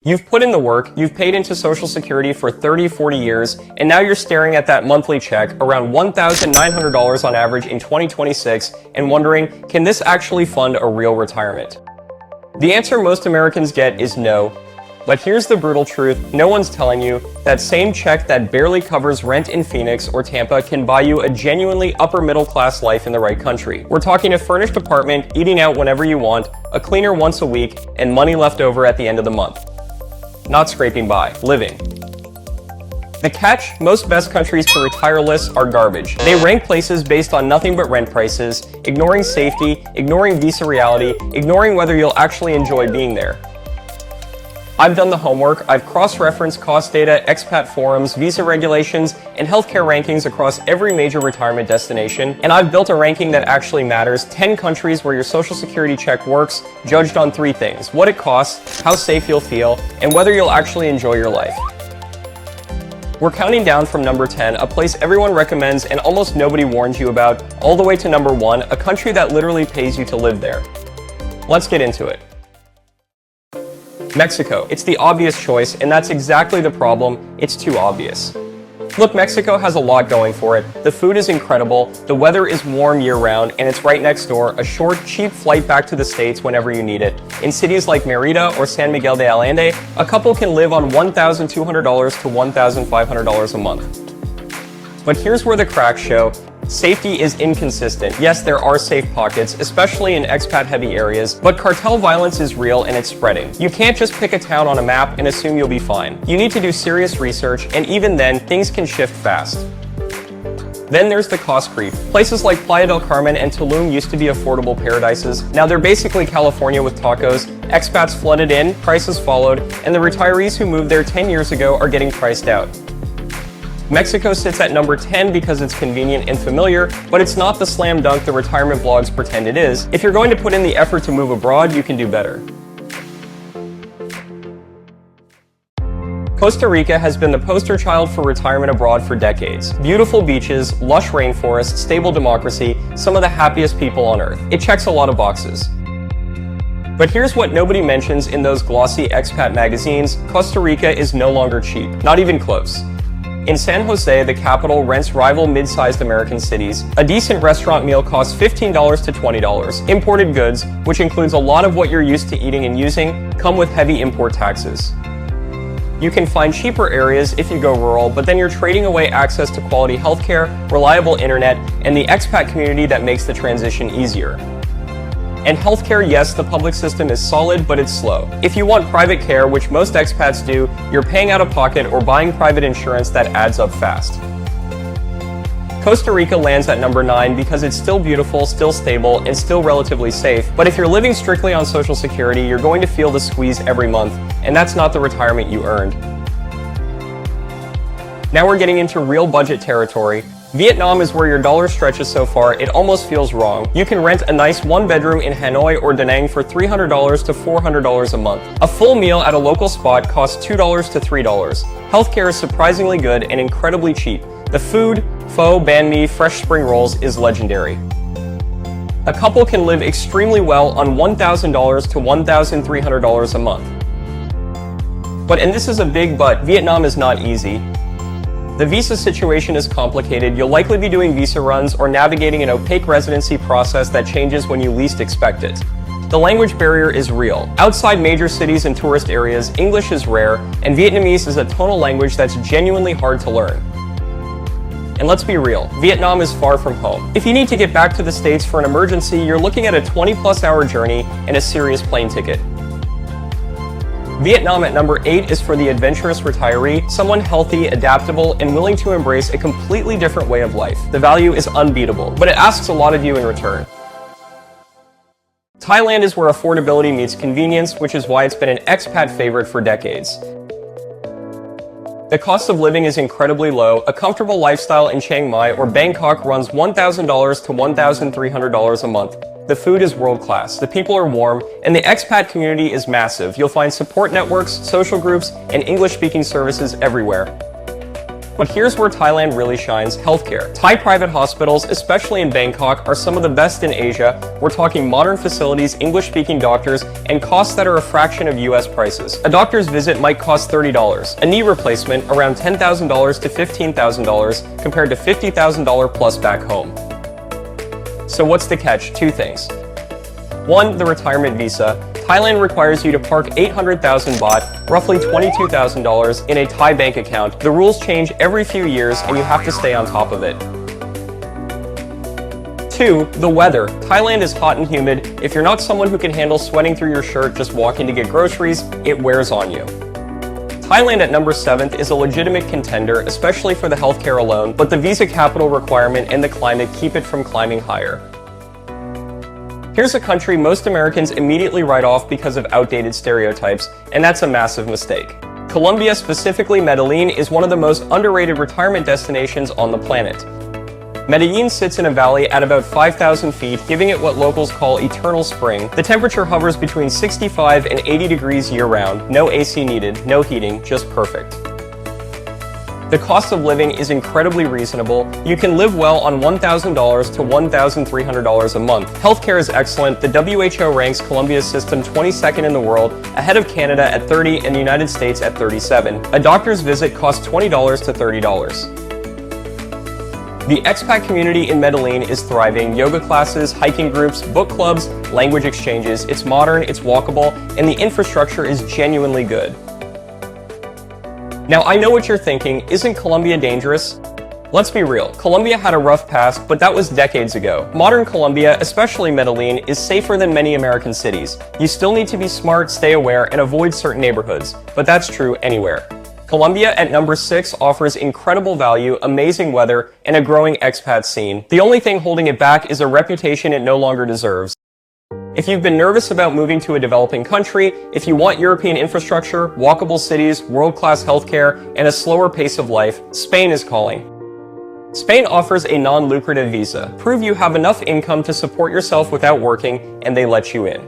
You've put in the work, you've paid into Social Security for 30, 40 years, and now you're staring at that monthly check, around $1,900 on average in 2026, and wondering, can this actually fund a real retirement? The answer most Americans get is no. But here's the brutal truth, no one's telling you, that same check that barely covers rent in Phoenix or Tampa can buy you a genuinely upper middle class life in the right country. We're talking a furnished apartment, eating out whenever you want, a cleaner once a week, and money left over at the end of the month. Not scraping by, living. The catch, most best countries to retire lists are garbage. They rank places based on nothing but rent prices, ignoring safety, ignoring visa reality, ignoring whether you'll actually enjoy being there. I've done the homework, I've cross-referenced cost data, expat forums, visa regulations, and healthcare rankings across every major retirement destination, and I've built a ranking that actually matters, 10 countries where your Social Security check works, judged on 3 things: what it costs, how safe you'll feel, and whether you'll actually enjoy your life. We're counting down from number 10, a place everyone recommends and almost nobody warns you about, all the way to number 1, a country that literally pays you to live there. Let's get into it. Mexico. It's the obvious choice, and that's exactly the problem. It's too obvious. Look, Mexico has a lot going for it. The food is incredible, the weather is warm year-round, and it's right next door, a short, cheap flight back to the States whenever you need it. In cities like Mérida or San Miguel de Allende, a couple can live on $1,200 to $1,500 a month. But here's where the cracks show. Safety is inconsistent. Yes, there are safe pockets, especially in expat-heavy areas, but cartel violence is real and it's spreading. You can't just pick a town on a map and assume you'll be fine. You need to do serious research, and even then, things can shift fast. Then there's the cost creep. Places like Playa del Carmen and Tulum used to be affordable paradises. Now they're basically California with tacos. Expats flooded in, prices followed, and the retirees who moved there 10 years ago are getting priced out. Mexico sits at number 10 because it's convenient and familiar, but it's not the slam dunk the retirement blogs pretend it is. If you're going to put in the effort to move abroad, you can do better. Costa Rica has been the poster child for retirement abroad for decades. Beautiful beaches, lush rainforests, stable democracy, some of the happiest people on earth. It checks a lot of boxes. But here's what nobody mentions in those glossy expat magazines: Costa Rica is no longer cheap, not even close. In San Jose, the capital, rents rival mid-sized American cities. A decent restaurant meal costs $15 to $20. Imported goods, which includes a lot of what you're used to eating and using, come with heavy import taxes. You can find cheaper areas if you go rural, but then you're trading away access to quality healthcare, reliable internet, and the expat community that makes the transition easier. And healthcare, yes, the public system is solid, but it's slow. If you want private care, which most expats do, you're paying out of pocket or buying private insurance that adds up fast. Costa Rica lands at number 9 because it's still beautiful, still stable, and still relatively safe. But if you're living strictly on Social Security, you're going to feel the squeeze every month, and that's not the retirement you earned. Now we're getting into real budget territory. Vietnam is where your dollar stretches so far, it almost feels wrong. You can rent a nice 1-bedroom in Hanoi or Da Nang for $300 to $400 a month. A full meal at a local spot costs $2 to $3. Healthcare is surprisingly good and incredibly cheap. The food, pho, banh mi, fresh spring rolls, is legendary. A couple can live extremely well on $1,000 to $1,300 a month. But, and this is a big but, Vietnam is not easy. The visa situation is complicated. You'll likely be doing visa runs or navigating an opaque residency process that changes when you least expect it. The language barrier is real. Outside major cities and tourist areas, English is rare, and Vietnamese is a tonal language that's genuinely hard to learn. And let's be real, Vietnam is far from home. If you need to get back to the States for an emergency, you're looking at a 20+ hour journey and a serious plane ticket. Vietnam at number 8 is for the adventurous retiree, someone healthy, adaptable, and willing to embrace a completely different way of life. The value is unbeatable, but it asks a lot of you in return. Thailand is where affordability meets convenience, which is why it's been an expat favorite for decades. The cost of living is incredibly low. A comfortable lifestyle in Chiang Mai or Bangkok runs $1,000 to $1,300 a month. The food is world-class, the people are warm, and the expat community is massive. You'll find support networks, social groups, and English-speaking services everywhere. But here's where Thailand really shines: healthcare. Thai private hospitals, especially in Bangkok, are some of the best in Asia. We're talking modern facilities, English-speaking doctors, and costs that are a fraction of US prices. A doctor's visit might cost $30. A knee replacement around $10,000 to $15,000 compared to $50,000 plus back home. So what's the catch? Two things. One, the retirement visa. Thailand requires you to park 800,000 baht, roughly $22,000, in a Thai bank account. The rules change every few years and you have to stay on top of it. Two, the weather. Thailand is hot and humid. If you're not someone who can handle sweating through your shirt just walking to get groceries, it wears on you. Thailand at number 7 is a legitimate contender, especially for the healthcare alone, but the visa capital requirement and the climate keep it from climbing higher. Here's a country most Americans immediately write off because of outdated stereotypes, and that's a massive mistake. Colombia, specifically Medellin, is one of the most underrated retirement destinations on the planet. Medellin sits in a valley at about 5,000 feet, giving it what locals call eternal spring. The temperature hovers between 65 and 80 degrees year-round, no AC needed, no heating, just perfect. The cost of living is incredibly reasonable. You can live well on $1,000 to $1,300 a month. Healthcare is excellent. The WHO ranks Colombia's system 22nd in the world, ahead of Canada at 30 and the United States at 37. A doctor's visit costs $20 to $30. The expat community in Medellin is thriving. Yoga classes, hiking groups, book clubs, language exchanges. It's modern, it's walkable, and the infrastructure is genuinely good. Now, I know what you're thinking, isn't Colombia dangerous? Let's be real, Colombia had a rough past, but that was decades ago. Modern Colombia, especially Medellin, is safer than many American cities. You still need to be smart, stay aware, and avoid certain neighborhoods, but that's true anywhere. Colombia at number 6 offers incredible value, amazing weather, and a growing expat scene. The only thing holding it back is a reputation it no longer deserves. If you've been nervous about moving to a developing country, if you want European infrastructure, walkable cities, world-class healthcare, and a slower pace of life, Spain is calling. Spain offers a non-lucrative visa. Prove you have enough income to support yourself without working, and they let you in.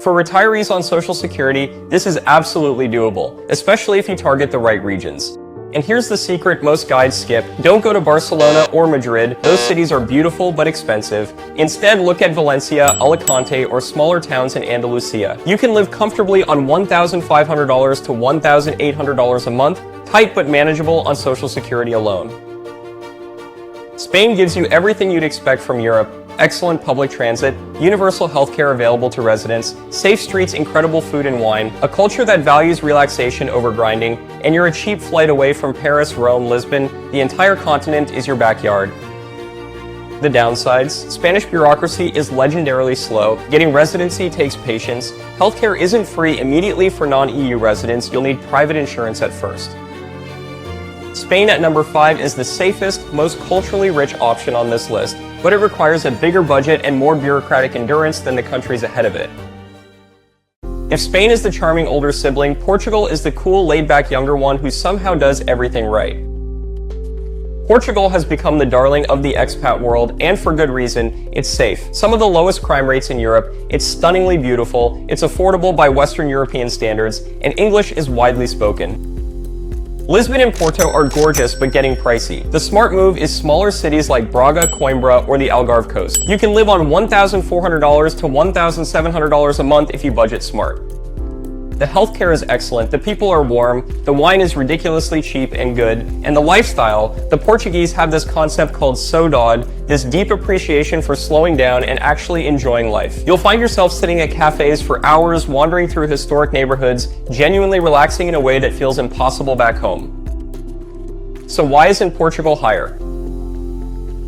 For retirees on Social Security, this is absolutely doable, especially if you target the right regions. And here's the secret most guides skip: don't go to Barcelona or Madrid. Those cities are beautiful but expensive. Instead, look at Valencia, Alicante, or smaller towns in Andalusia. You can live comfortably on $1,500 to $1,800 a month, tight but manageable on Social Security alone. Spain gives you everything you'd expect from Europe: excellent public transit, universal healthcare available to residents, safe streets, incredible food and wine, a culture that values relaxation over grinding, and you're a cheap flight away from Paris, Rome, Lisbon. The entire continent is your backyard. The downsides: Spanish bureaucracy is legendarily slow, getting residency takes patience, healthcare isn't free immediately for non-EU residents, you'll need private insurance at first. Spain at number 5 is the safest, most culturally rich option on this list, but it requires a bigger budget and more bureaucratic endurance than the countries ahead of it. If Spain is the charming older sibling, Portugal is the cool, laid-back younger one who somehow does everything right. Portugal has become the darling of the expat world, and for good reason. It's safe, some of the lowest crime rates in Europe, it's stunningly beautiful, it's affordable by Western European standards, and English is widely spoken. Lisbon and Porto are gorgeous but getting pricey. The smart move is smaller cities like Braga, Coimbra, or the Algarve coast. You can live on $1,400 to $1,700 a month if you budget smart. The healthcare is excellent, the people are warm, the wine is ridiculously cheap and good, and the lifestyle: the Portuguese have this concept called saudade, this deep appreciation for slowing down and actually enjoying life. You'll find yourself sitting at cafes for hours, wandering through historic neighborhoods, genuinely relaxing in a way that feels impossible back home. So why isn't Portugal higher?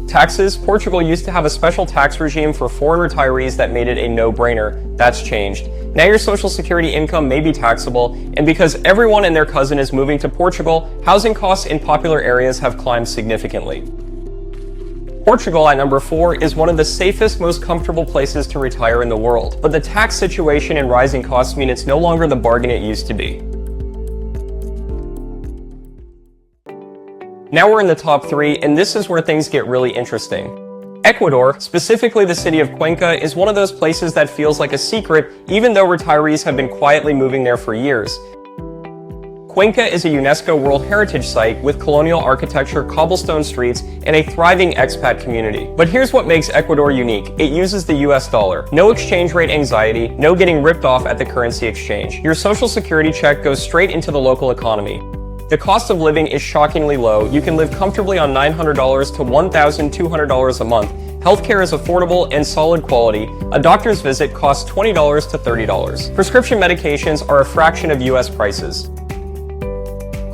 Taxes: Portugal used to have a special tax regime for foreign retirees that made it a no-brainer. That's changed. Now your Social Security income may be taxable, and because everyone and their cousin is moving to Portugal, housing costs in popular areas have climbed significantly. Portugal at number 4 is one of the safest, most comfortable places to retire in the world, but the tax situation and rising costs mean it's no longer the bargain it used to be. Now we're in the top 3, and this is where things get really interesting. Ecuador, specifically the city of Cuenca, is one of those places that feels like a secret, even though retirees have been quietly moving there for years. Cuenca is a UNESCO World Heritage Site with colonial architecture, cobblestone streets, and a thriving expat community. But here's what makes Ecuador unique. It uses the US dollar. No exchange rate anxiety, no getting ripped off at the currency exchange. Your social security check goes straight into the local economy. The cost of living is shockingly low. You can live comfortably on $900 to $1,200 a month. Healthcare is affordable and solid quality. A doctor's visit costs $20 to $30. Prescription medications are a fraction of US prices.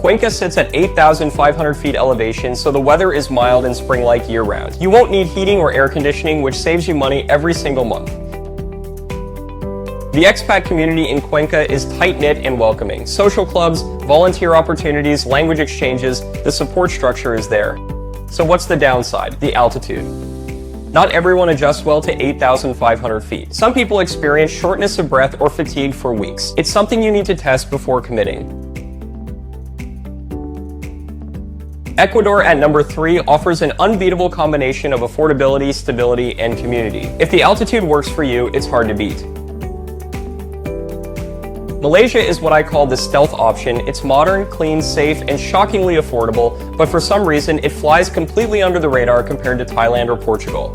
Cuenca sits at 8,500 feet elevation, so the weather is mild and spring-like year-round. You won't need heating or air conditioning, which saves you money every single month. The expat community in Cuenca is tight-knit and welcoming. Social clubs, volunteer opportunities, language exchanges, the support structure is there. So what's the downside? The altitude. Not everyone adjusts well to 8,500 feet. Some people experience shortness of breath or fatigue for weeks. It's something you need to test before committing. Ecuador at number 3 offers an unbeatable combination of affordability, stability, and community. If the altitude works for you, it's hard to beat. Malaysia is what I call the stealth option. It's modern, clean, safe, and shockingly affordable, but for some reason it flies completely under the radar compared to Thailand or Portugal.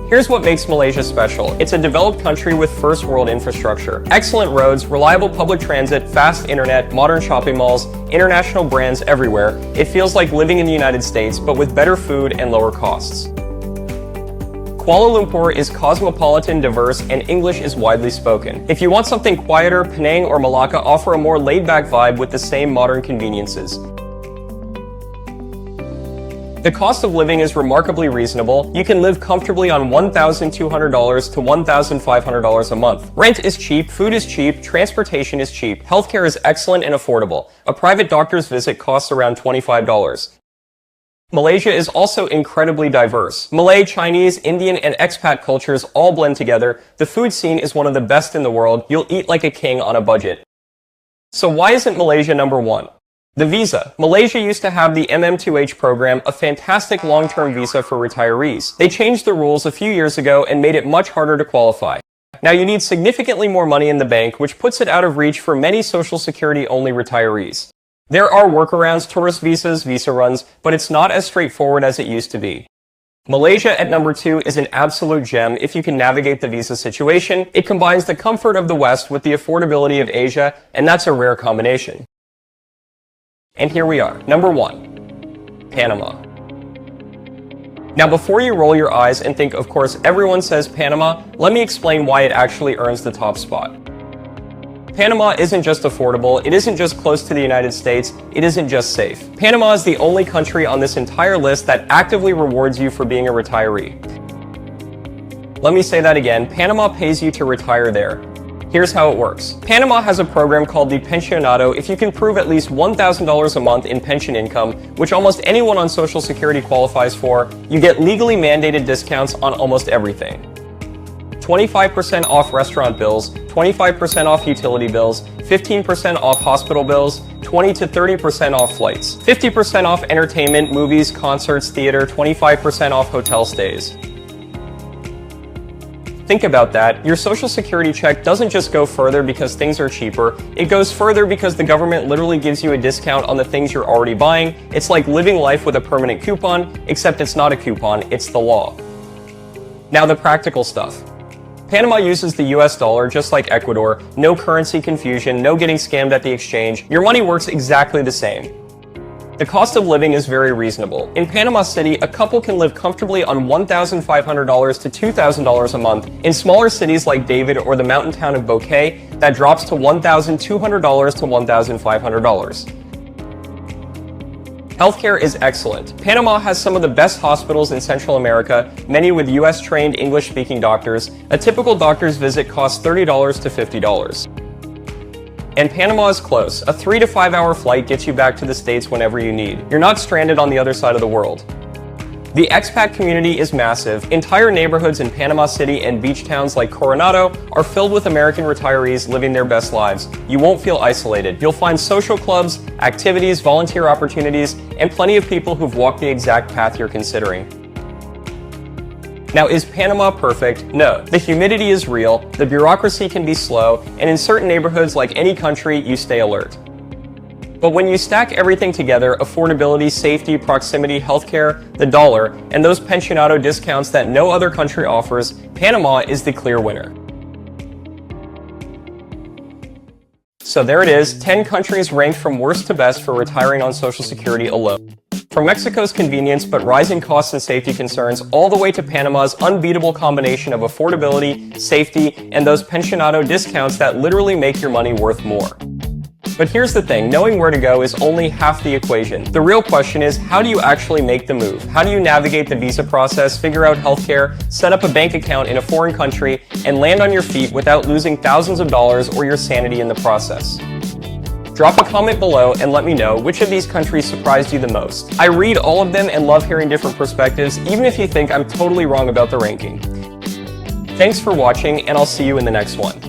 Here's what makes Malaysia special. It's a developed country with first world infrastructure. Excellent roads, reliable public transit, fast internet, modern shopping malls, international brands everywhere. It feels like living in the United States, but with better food and lower costs. Kuala Lumpur is cosmopolitan, diverse, and English is widely spoken. If you want something quieter, Penang or Malacca offer a more laid-back vibe with the same modern conveniences. The cost of living is remarkably reasonable. You can live comfortably on $1,200 to $1,500 a month. Rent is cheap, food is cheap, transportation is cheap, healthcare is excellent and affordable. A private doctor's visit costs around $25. Malaysia is also incredibly diverse. Malay, Chinese, Indian, and expat cultures all blend together. The food scene is one of the best in the world. You'll eat like a king on a budget. So why isn't Malaysia number 1? The visa. Malaysia used to have the MM2H program, a fantastic long-term visa for retirees. They changed the rules a few years ago and made it much harder to qualify. Now you need significantly more money in the bank, which puts it out of reach for many Social Security-only retirees. There are workarounds, tourist visas, visa runs, but it's not as straightforward as it used to be. Malaysia at number 2 is an absolute gem if you can navigate the visa situation. It combines the comfort of the West with the affordability of Asia, and that's a rare combination. And here we are, number 1, Panama. Now before you roll your eyes and think, of course, everyone says Panama, let me explain why it actually earns the top spot. Panama isn't just affordable, it isn't just close to the United States, it isn't just safe. Panama is the only country on this entire list that actively rewards you for being a retiree. Let me say that again, Panama pays you to retire there. Here's how it works. Panama has a program called the Pensionado. If you can prove at least $1,000 a month in pension income, which almost anyone on Social Security qualifies for, you get legally mandated discounts on almost everything. 25% off restaurant bills, 25% off utility bills, 15% off hospital bills, 20 to 30% off flights, 50% off entertainment, movies, concerts, theater, 25% off hotel stays. Think about that. Your Social Security check doesn't just go further because things are cheaper. It goes further because the government literally gives you a discount on the things you're already buying. It's like living life with a permanent coupon, except it's not a coupon, it's the law. Now the practical stuff. Panama uses the US dollar just like Ecuador. No currency confusion, no getting scammed at the exchange. Your money works exactly the same. The cost of living is very reasonable. In Panama City, a couple can live comfortably on $1,500 to $2,000 a month. In smaller cities like David or the mountain town of Bokeh, that drops to $1,200 to $1,500. Healthcare is excellent. Panama has some of the best hospitals in Central America, many with US-trained English-speaking doctors. A typical doctor's visit costs $30 to $50. And Panama is close. A 3 to 5 hour flight gets you back to the States whenever you need. You're not stranded on the other side of the world. The expat community is massive. Entire neighborhoods in Panama City and beach towns like Coronado are filled with American retirees living their best lives. You won't feel isolated. You'll find social clubs, activities, volunteer opportunities, and plenty of people who've walked the exact path you're considering. Now, is Panama perfect? No. The humidity is real, the bureaucracy can be slow, and in certain neighborhoods like any country, you stay alert. But when you stack everything together, affordability, safety, proximity, healthcare, the dollar, and those pensionado discounts that no other country offers, Panama is the clear winner. So there it is, 10 countries ranked from worst to best for retiring on Social Security alone. From Mexico's convenience but rising costs and safety concerns, all the way to Panama's unbeatable combination of affordability, safety, and those pensionado discounts that literally make your money worth more. But here's the thing, knowing where to go is only half the equation. The real question is, how do you actually make the move? How do you navigate the visa process, figure out healthcare, set up a bank account in a foreign country, and land on your feet without losing thousands of dollars or your sanity in the process? Drop a comment below and let me know which of these countries surprised you the most. I read all of them and love hearing different perspectives, even if you think I'm totally wrong about the ranking. Thanks for watching, and I'll see you in the next one.